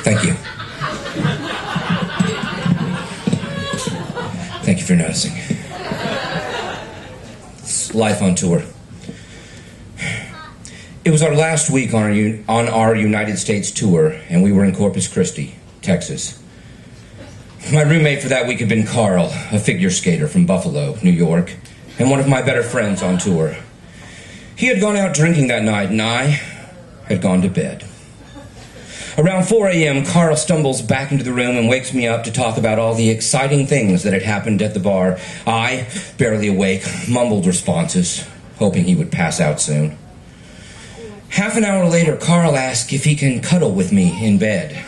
Thank you. Thank you for noticing. It's life on tour. It was our last week on our United States tour, and we were in Corpus Christi, Texas. My roommate for that week had been Carl, a figure skater from Buffalo, New York, and one of my better friends on tour. He had gone out drinking that night, and I had gone to bed. Around 4 a.m., Carl stumbles back into the room and wakes me up to talk about all the exciting things that had happened at the bar. I, barely awake, mumbled responses, hoping he would pass out soon. Half an hour later, Carl asked if he can cuddle with me in bed.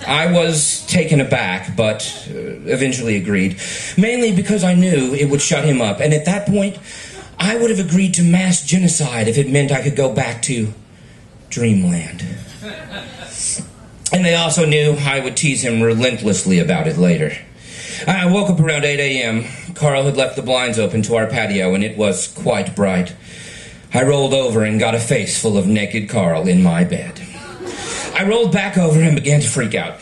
I was taken aback, but eventually agreed, mainly because I knew it would shut him up, and at that point, I would have agreed to mass genocide if it meant I could go back to dreamland. And they also knew I would tease him relentlessly about it later. I woke up around 8 a.m. Carl had left the blinds open to our patio, and it was quite bright. I rolled over and got a face full of naked Carl in my bed. I rolled back over and began to freak out.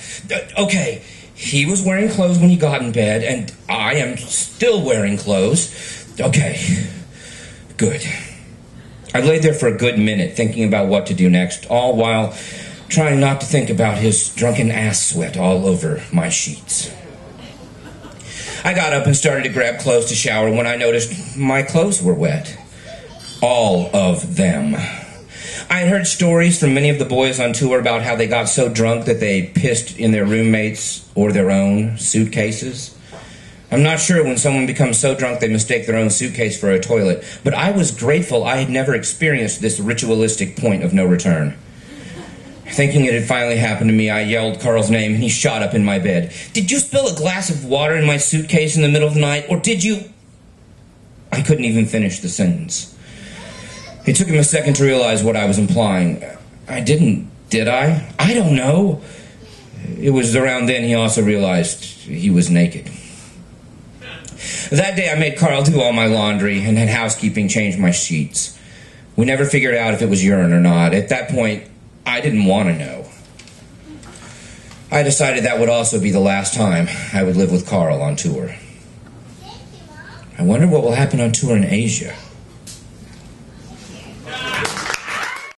Okay, he was wearing clothes when he got in bed, and I am still wearing clothes. Okay, good. I lay there for a good minute thinking about what to do next, all while trying not to think about his drunken ass sweat all over my sheets. I got up and started to grab clothes to shower when I noticed my clothes were wet. All of them. I had heard stories from many of the boys on tour about how they got so drunk that they pissed in their roommates' or their own suitcases. I'm not sure when someone becomes so drunk they mistake their own suitcase for a toilet, but I was grateful I had never experienced this ritualistic point of no return. Thinking it had finally happened to me, I yelled Carl's name and he shot up in my bed. Did you spill a glass of water in my suitcase in the middle of the night, or did you... I couldn't even finish the sentence. It took him a second to realize what I was implying. I didn't, did I? I don't know. It was around then he also realized he was naked. That day I made Carl do all my laundry and had housekeeping change my sheets. We never figured out if it was urine or not. At that point, I didn't want to know. I decided that would also be the last time I would live with Carl on tour. I wonder what will happen on tour in Asia.